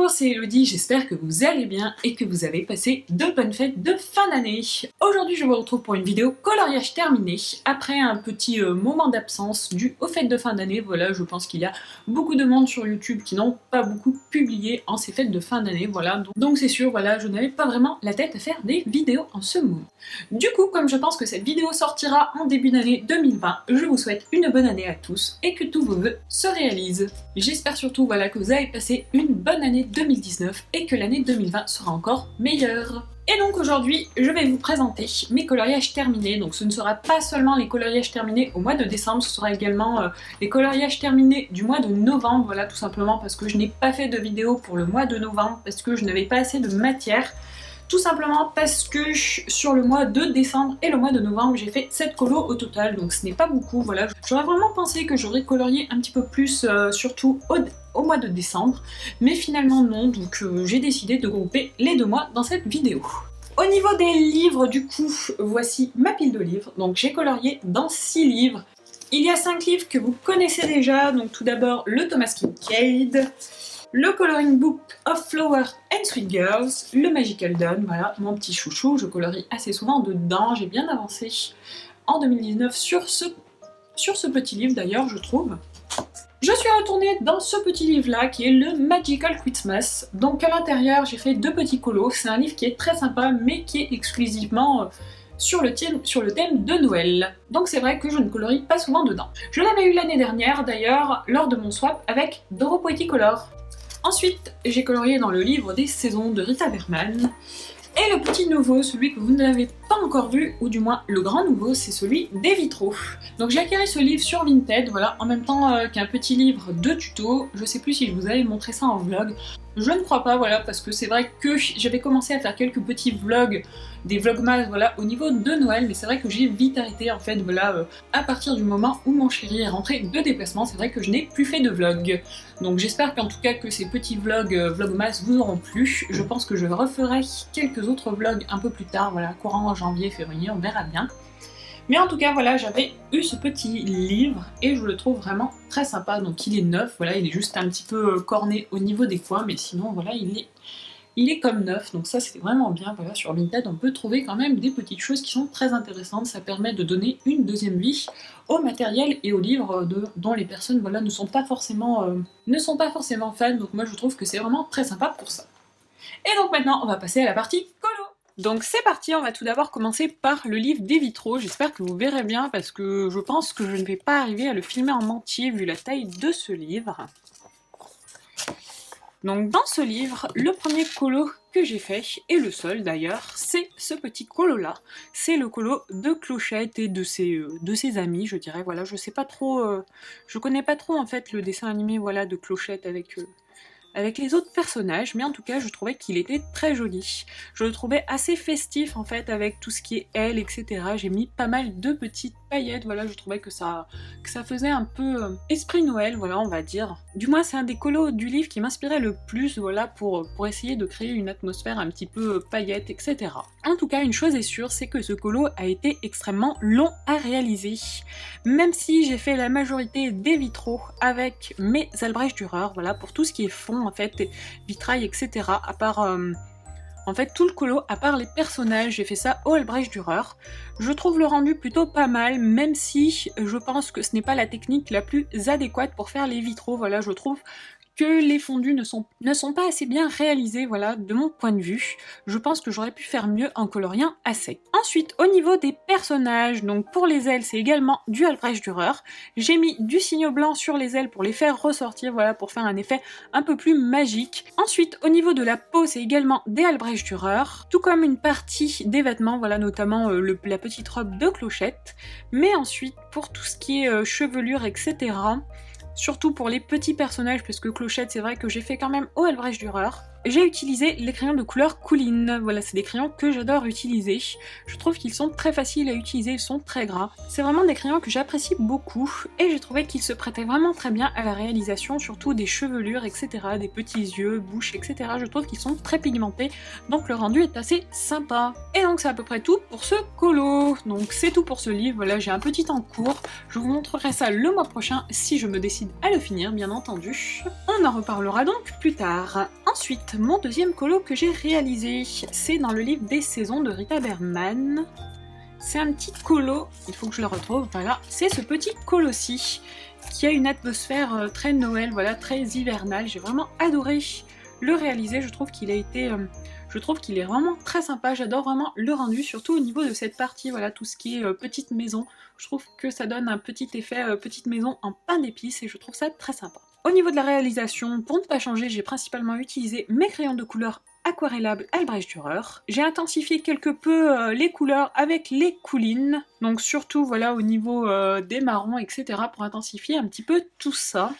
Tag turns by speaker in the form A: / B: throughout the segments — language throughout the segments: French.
A: Bonjour, c'est Elodie, j'espère que vous allez bien et que vous avez passé de bonnes fêtes de fin d'année. Aujourd'hui je vous retrouve pour une vidéo coloriage terminé, après un petit moment d'absence dû aux fêtes de fin d'année. Voilà, je pense qu'il y a beaucoup de monde sur YouTube qui n'ont pas beaucoup publié en ces fêtes de fin d'année, voilà. Donc c'est sûr, voilà, je n'avais pas vraiment la tête à faire des vidéos en ce moment. Du coup, comme je pense que cette vidéo sortira en début d'année 2020, je vous souhaite une bonne année à tous et que tous vos vœux se réalisent. J'espère surtout, voilà, que vous avez passé une bonne année 2019 et que l'année 2020 sera encore meilleure. Et donc aujourd'hui, je vais vous présenter mes coloriages terminés. Donc ce ne sera pas seulement les coloriages terminés au mois de décembre, ce sera également les coloriages terminés du mois de novembre. Voilà, tout simplement parce que je n'ai pas fait de vidéo pour le mois de novembre, parce que je n'avais pas assez de matière. Tout simplement parce que sur le mois de décembre et le mois de novembre, j'ai fait 7 colos au total, donc ce n'est pas beaucoup, voilà. J'aurais vraiment pensé que j'aurais colorié un petit peu plus, surtout au mois de décembre, mais finalement non, donc j'ai décidé de grouper les deux mois dans cette vidéo. Au niveau des livres, du coup, voici ma pile de livres, donc j'ai colorié dans 6 livres. Il y a 5 livres que vous connaissez déjà, donc tout d'abord le Thomas Kinkade, le Coloring Book of Flower and Sweet Girls, le Magical Dawn, voilà, mon petit chouchou, je colorie assez souvent dedans, j'ai bien avancé en 2019 sur ce petit livre d'ailleurs, je trouve. Je suis retournée dans ce petit livre-là, qui est le Magical Christmas. Donc à l'intérieur, j'ai fait 2 petits colos, c'est un livre qui est très sympa, mais qui est exclusivement sur le thème de Noël. Donc c'est vrai que je ne colorie pas souvent dedans. Je l'avais eu l'année dernière d'ailleurs, lors de mon swap avec Doro Poetic Color. Ensuite, j'ai colorié dans le livre des saisons de Rita Berman. Et le petit nouveau, celui que vous n'avez pas encore vu, ou du moins le grand nouveau, c'est celui des vitraux. Donc j'ai acquis ce livre sur Vinted, voilà, en même temps qu'un petit livre de tuto. Je sais plus si je vous avais montré ça en vlog. Je ne crois pas, voilà, parce que c'est vrai que j'avais commencé à faire quelques petits vlogs, des vlogmas, voilà, au niveau de Noël, mais c'est vrai que j'ai vite arrêté, en fait, voilà, à partir du moment où mon chéri est rentré de déplacement, c'est vrai que je n'ai plus fait de vlog. Donc j'espère qu'en tout cas que ces petits vlogs, vlogmas vous auront plu. Je pense que je referai quelques autres vlogs un peu plus tard, voilà, courant janvier, février, on verra bien. Mais en tout cas, voilà, j'avais eu ce petit livre et je le trouve vraiment très sympa. Donc il est neuf, voilà, il est juste un petit peu corné au niveau des coins, mais sinon, voilà, il est comme neuf. Donc ça, c'était vraiment bien. Voilà, sur Vinted, on peut trouver quand même des petites choses qui sont très intéressantes. Ça permet de donner une deuxième vie au matériel et aux livres dont les personnes, voilà, ne sont pas forcément fans. Donc moi, je trouve que c'est vraiment très sympa pour ça. Et donc maintenant, on va passer à la partie colo. Donc c'est parti, on va tout d'abord commencer par le livre des vitraux. J'espère que vous verrez bien parce que je pense que je ne vais pas arriver à le filmer en entier vu la taille de ce livre. Donc dans ce livre, le premier colo que j'ai fait, et le seul d'ailleurs, c'est ce petit colo là. C'est le colo de Clochette et de ses amis, je dirais. Voilà, je sais pas trop, je connais pas trop en fait le dessin animé, voilà, de Clochette avec les autres personnages, mais en tout cas je trouvais qu'il était très joli. Je le trouvais assez festif en fait avec tout ce qui est ailes, etc. J'ai mis pas mal de petites paillettes, voilà, je trouvais que ça faisait un peu esprit Noël, voilà, on va dire. Du moins c'est un des colos du livre qui m'inspirait le plus, voilà, pour essayer de créer une atmosphère un petit peu paillettes, etc. En tout cas, une chose est sûre, c'est que ce colo a été extrêmement long à réaliser. Même si j'ai fait la majorité des vitraux avec mes Albrecht Dürer, voilà, pour tout ce qui est fond, en fait, vitrail, etc. À part, en fait, tout le colo, à part les personnages, j'ai fait ça au Albrecht Dürer. Je trouve le rendu plutôt pas mal, même si je pense que ce n'est pas la technique la plus adéquate pour faire les vitraux, voilà, je trouve que les fondus ne sont pas assez bien réalisés, voilà, de mon point de vue. Je pense que j'aurais pu faire mieux en coloriant à sec. Ensuite, au niveau des personnages, donc pour les ailes, c'est également du Albrecht Dürer. J'ai mis du signe blanc sur les ailes pour les faire ressortir, voilà, pour faire un effet un peu plus magique. Ensuite, au niveau de la peau, c'est également des Albrecht Dürer, tout comme une partie des vêtements, voilà, notamment la petite robe de Clochette. Mais ensuite, pour tout ce qui est chevelure, etc., surtout pour les petits personnages, parce que Clochette, c'est vrai que j'ai fait quand même au Albrecht Dürer. J'ai utilisé les crayons de couleur Cooline. Voilà, c'est des crayons que j'adore utiliser. Je trouve qu'ils sont très faciles à utiliser, ils sont très gras. C'est vraiment des crayons que j'apprécie beaucoup et j'ai trouvé qu'ils se prêtaient vraiment très bien à la réalisation, surtout des chevelures, etc., des petits yeux, bouches, etc. Je trouve qu'ils sont très pigmentés, donc le rendu est assez sympa. Et donc c'est à peu près tout pour ce colo. Donc c'est tout pour ce livre. Voilà, j'ai un petit en cours. Je vous montrerai ça le mois prochain si je me décide à le finir, bien entendu. On en reparlera donc plus tard. Ensuite, mon deuxième colo que j'ai réalisé, c'est dans le livre des saisons de Rita Berman. C'est un petit colo, il faut que je le retrouve, voilà. C'est ce petit colo-ci qui a une atmosphère très Noël, voilà, très hivernale. J'ai vraiment adoré le réaliser, je trouve qu'il est vraiment très sympa, j'adore vraiment le rendu, surtout au niveau de cette partie, voilà, tout ce qui est petite maison. Je trouve que ça donne un petit effet petite maison en pain d'épices et je trouve ça très sympa. Au niveau de la réalisation, pour ne pas changer, j'ai principalement utilisé mes crayons de couleur aquarellables Albrecht Dürer. J'ai intensifié quelque peu les couleurs avec les coulines, donc surtout voilà au niveau des marrons, etc. pour intensifier un petit peu tout ça.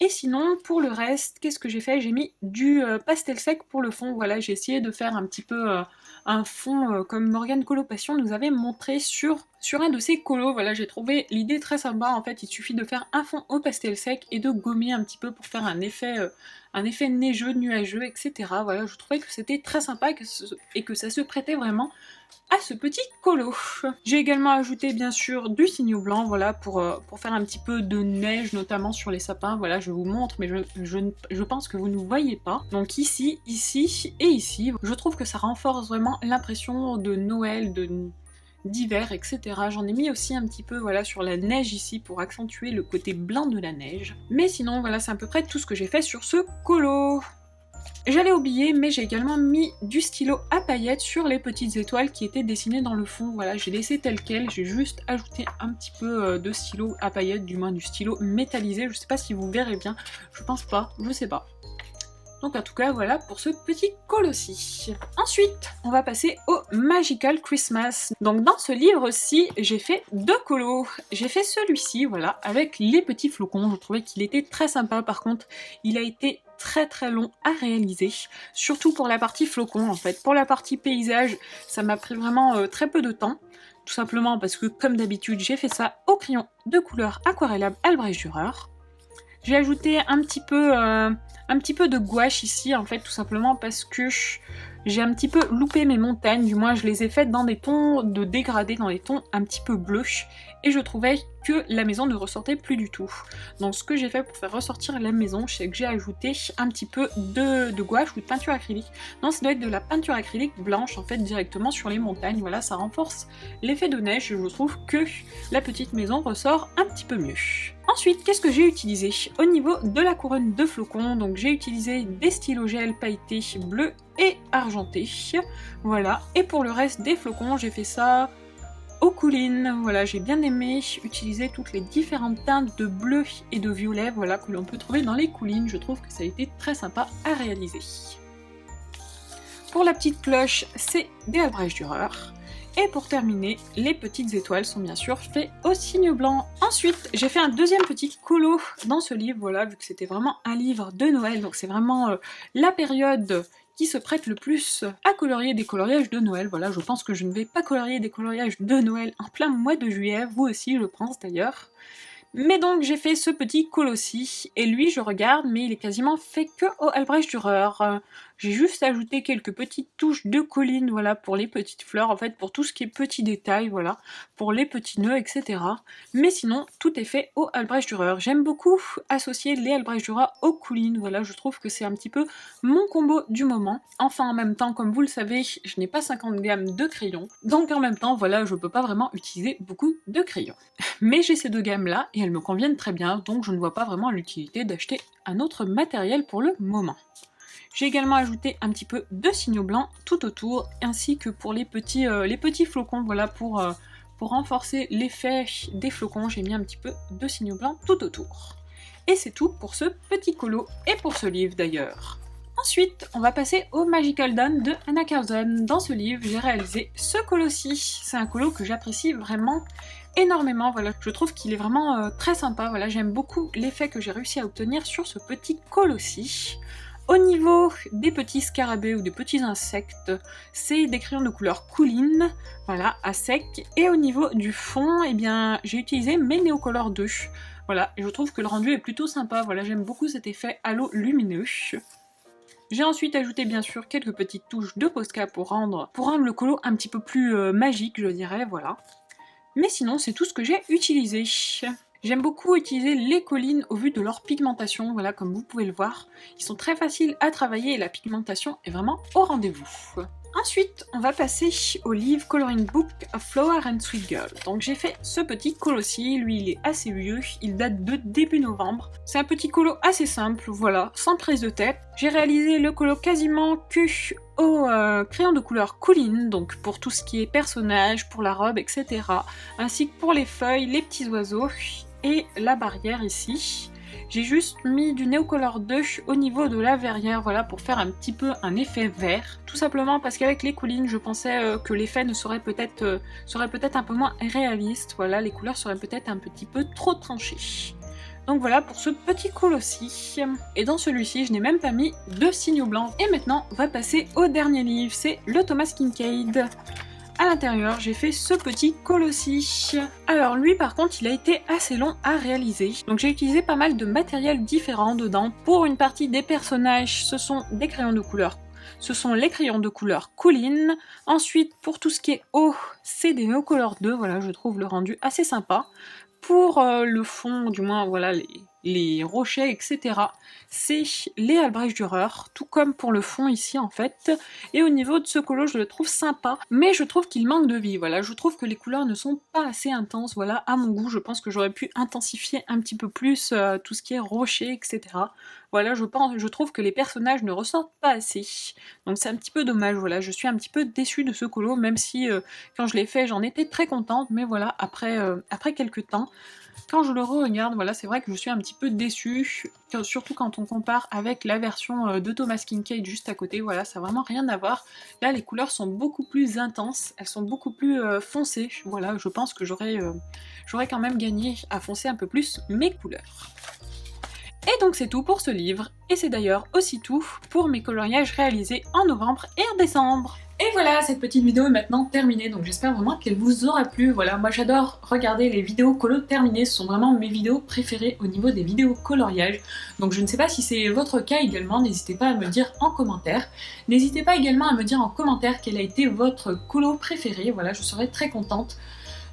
A: Et sinon, pour le reste, qu'est-ce que j'ai fait? J'ai mis du pastel sec pour le fond. Voilà, j'ai essayé de faire un petit peu un fond comme Morgane Colopassion nous avait montré sur un de ses colos. Voilà, j'ai trouvé l'idée très sympa. En fait, il suffit de faire un fond au pastel sec et de gommer un petit peu pour faire un effet neigeux, nuageux, etc. Voilà, je trouvais que c'était très sympa et que ça se prêtait vraiment à ce petit colo. J'ai également ajouté bien sûr du signo blanc, voilà, pour faire un petit peu de neige, notamment sur les sapins. Voilà, je vous montre, mais je pense que vous ne voyez pas. Donc ici, ici et ici, je trouve que ça renforce vraiment l'impression de Noël, d'hiver, etc. J'en ai mis aussi un petit peu voilà, sur la neige ici pour accentuer le côté blanc de la neige. Mais sinon, voilà, c'est à peu près tout ce que j'ai fait sur ce colo. J'allais oublier, mais j'ai également mis du stylo à paillettes sur les petites étoiles qui étaient dessinées dans le fond. Voilà, j'ai laissé tel quel, j'ai juste ajouté un petit peu de stylo à paillettes, du moins du stylo métallisé. Je sais pas si vous verrez bien, je pense pas, je sais pas. Donc en tout cas, voilà pour ce petit colossi. Ensuite, on va passer au Magical Christmas. Donc dans ce livre-ci, j'ai fait deux colos. J'ai fait celui-ci, voilà, avec les petits flocons. Je trouvais qu'il était très sympa. Par contre, il a été très long à réaliser, surtout pour la partie flocon en fait. Pour la partie paysage, ça m'a pris vraiment très peu de temps, tout simplement parce que comme d'habitude, j'ai fait ça au crayon de couleur aquarellable Albrecht Dürer. J'ai ajouté un petit peu de gouache ici en fait, tout simplement parce que j'ai un petit peu loupé mes montagnes, du moins je les ai faites dans des tons de dégradé, dans des tons un petit peu bleus, et je trouvais que la maison ne ressortait plus du tout. Donc ce que j'ai fait pour faire ressortir la maison, c'est que j'ai ajouté un petit peu de gouache ou de peinture acrylique. Non, ça doit être de la peinture acrylique blanche en fait directement sur les montagnes, voilà, ça renforce l'effet de neige et je trouve que la petite maison ressort un petit peu mieux. Ensuite, qu'est-ce que j'ai utilisé? Au niveau de la couronne de flocons, donc j'ai utilisé des stylos gel pailletés bleus et argentés, voilà, et pour le reste des flocons, j'ai fait ça aux coulines. Voilà, j'ai bien aimé utiliser toutes les différentes teintes de bleu et de violet, voilà, que l'on peut trouver dans les coulines. Je trouve que ça a été très sympa à réaliser. Pour la petite cloche, c'est des Albrecht Dürer. Et pour terminer, les petites étoiles sont bien sûr faites au signe blanc. Ensuite, j'ai fait un deuxième petit colo dans ce livre, voilà, vu que c'était vraiment un livre de Noël, donc c'est vraiment la période qui se prête le plus à colorier des coloriages de Noël. Voilà, je pense que je ne vais pas colorier des coloriages de Noël en plein mois de juillet, vous aussi je pense d'ailleurs. Mais donc j'ai fait ce petit colossi, et lui je regarde, mais il est quasiment fait que au Albrecht Dürer. J'ai juste ajouté quelques petites touches de colline, voilà, pour les petites fleurs, en fait, pour tout ce qui est petits détails, voilà, pour les petits nœuds, etc. Mais sinon, tout est fait au Albrecht Dürer. J'aime beaucoup associer les Albrecht Dürer aux coulines, voilà, je trouve que c'est un petit peu mon combo du moment. Enfin, en même temps, comme vous le savez, je n'ai pas 50 gammes de crayons, donc en même temps, voilà, je peux pas vraiment utiliser beaucoup de crayons. Mais j'ai ces deux gammes-là, et elles me conviennent très bien, donc je ne vois pas vraiment l'utilité d'acheter un autre matériel pour le moment. J'ai également ajouté un petit peu de signaux blancs tout autour, ainsi que pour les petits flocons, voilà, pour renforcer l'effet des flocons, j'ai mis un petit peu de signaux blancs tout autour. Et c'est tout pour ce petit colo, et pour ce livre d'ailleurs. Ensuite, on va passer au Magical Dawn de Anna Curzon. Dans ce livre, j'ai réalisé ce colo-ci. C'est un colo que j'apprécie vraiment énormément, voilà, je trouve qu'il est vraiment très sympa, voilà, j'aime beaucoup l'effet que j'ai réussi à obtenir sur ce petit colo-ci. Au niveau des petits scarabées ou des petits insectes, c'est des crayons de couleur couline, voilà, à sec. Et au niveau du fond, eh bien, j'ai utilisé mes Neocolor 2. Voilà, et je trouve que le rendu est plutôt sympa, voilà, j'aime beaucoup cet effet halo lumineux. J'ai ensuite ajouté bien sûr quelques petites touches de Posca pour rendre le colo un petit peu plus magique, je dirais, voilà. Mais sinon, c'est tout ce que j'ai utilisé. J'aime beaucoup utiliser les collines au vu de leur pigmentation, voilà, comme vous pouvez le voir. Ils sont très faciles à travailler et la pigmentation est vraiment au rendez-vous. Ensuite, on va passer au livre Coloring Book of Flower and Sweet Girl. Donc j'ai fait ce petit colo-ci, lui il est assez vieux, il date de début novembre. C'est un petit colo assez simple, voilà, sans prise de tête. J'ai réalisé le colo quasiment que au crayon de couleur Colline, donc pour tout ce qui est personnage, pour la robe, etc. Ainsi que pour les feuilles, les petits oiseaux et la barrière ici. J'ai juste mis du Neocolor 2 au niveau de la verrière, voilà, pour faire un petit peu un effet vert. Tout simplement parce qu'avec les collines, je pensais que l'effet serait peut-être un peu moins réaliste. Voilà, les couleurs seraient peut-être un petit peu trop tranchées. Donc voilà pour ce petit colo-ci. Et dans celui-ci, je n'ai même pas mis de signaux blancs. Et maintenant, on va passer au dernier livre, c'est le Thomas Kinkade. À l'intérieur, j'ai fait ce petit colo-ci. Alors lui par contre, il a été assez long à réaliser. Donc j'ai utilisé pas mal de matériel différent dedans. Pour une partie des personnages, ce sont des crayons de couleur. Ce sont les crayons de couleur Colline. Ensuite, pour tout ce qui est haut, c'est des Neocolor 2. Voilà, je trouve le rendu assez sympa. Pour le fond, du moins, voilà, les rochers, etc. C'est les Albrecht Dürer, tout comme pour le fond ici en fait. Et au niveau de ce colo, je le trouve sympa, mais je trouve qu'il manque de vie, voilà. Je trouve que les couleurs ne sont pas assez intenses, voilà, à mon goût. Je pense que j'aurais pu intensifier un petit peu plus tout ce qui est rochers, etc. Voilà, je trouve que les personnages ne ressortent pas assez. Donc c'est un petit peu dommage, voilà. Je suis un petit peu déçue de ce colo, même si quand je l'ai fait, j'en étais très contente, mais voilà, après quelques temps, quand je le re-regarde, voilà, c'est vrai que je suis un petit peu déçue, surtout quand on compare avec la version de Thomas Kinkade juste à côté, voilà, ça n'a vraiment rien à voir. Là, les couleurs sont beaucoup plus intenses, elles sont beaucoup plus foncées, voilà, je pense que j'aurais quand même gagné à foncer un peu plus mes couleurs. Et donc c'est tout pour ce livre, et c'est d'ailleurs aussi tout pour mes coloriages réalisés en novembre et en décembre. Et voilà, cette petite vidéo est maintenant terminée, donc j'espère vraiment qu'elle vous aura plu. Voilà, moi j'adore regarder les vidéos colo terminées, ce sont vraiment mes vidéos préférées au niveau des vidéos coloriage. Donc je ne sais pas si c'est votre cas également, n'hésitez pas à me le dire en commentaire. N'hésitez pas également à me dire en commentaire quel a été votre colo préféré, voilà, je serais très contente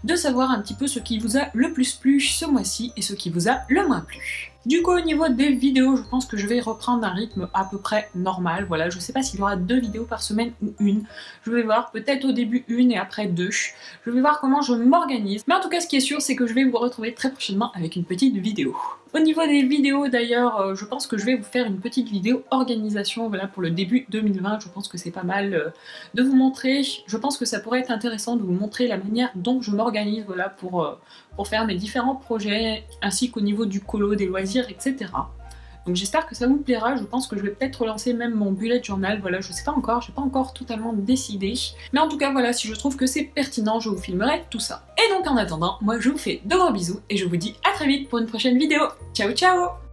A: de savoir un petit peu ce qui vous a le plus plu ce mois-ci et ce qui vous a le moins plu. Du coup, au niveau des vidéos, je pense que je vais reprendre un rythme à peu près normal. Voilà, je sais pas s'il y aura 2 vidéos par semaine ou une. Je vais voir, peut-être au début une et après 2. Je vais voir comment je m'organise. Mais en tout cas, ce qui est sûr, c'est que je vais vous retrouver très prochainement avec une petite vidéo. Au niveau des vidéos d'ailleurs, je pense que je vais vous faire une petite vidéo organisation, voilà, pour le début 2020. Je pense que c'est pas mal de vous montrer. Je pense que ça pourrait être intéressant de vous montrer la manière dont je m'organise, voilà, pour faire mes différents projets, ainsi qu'au niveau du colo, des loisirs, etc. Donc j'espère que ça vous plaira, je pense que je vais peut-être relancer même mon bullet journal, voilà, je sais pas encore, j'ai pas encore totalement décidé. Mais en tout cas, voilà, si je trouve que c'est pertinent, je vous filmerai tout ça. Et donc en attendant, moi je vous fais de gros bisous et je vous dis à très vite pour une prochaine vidéo. Ciao ciao!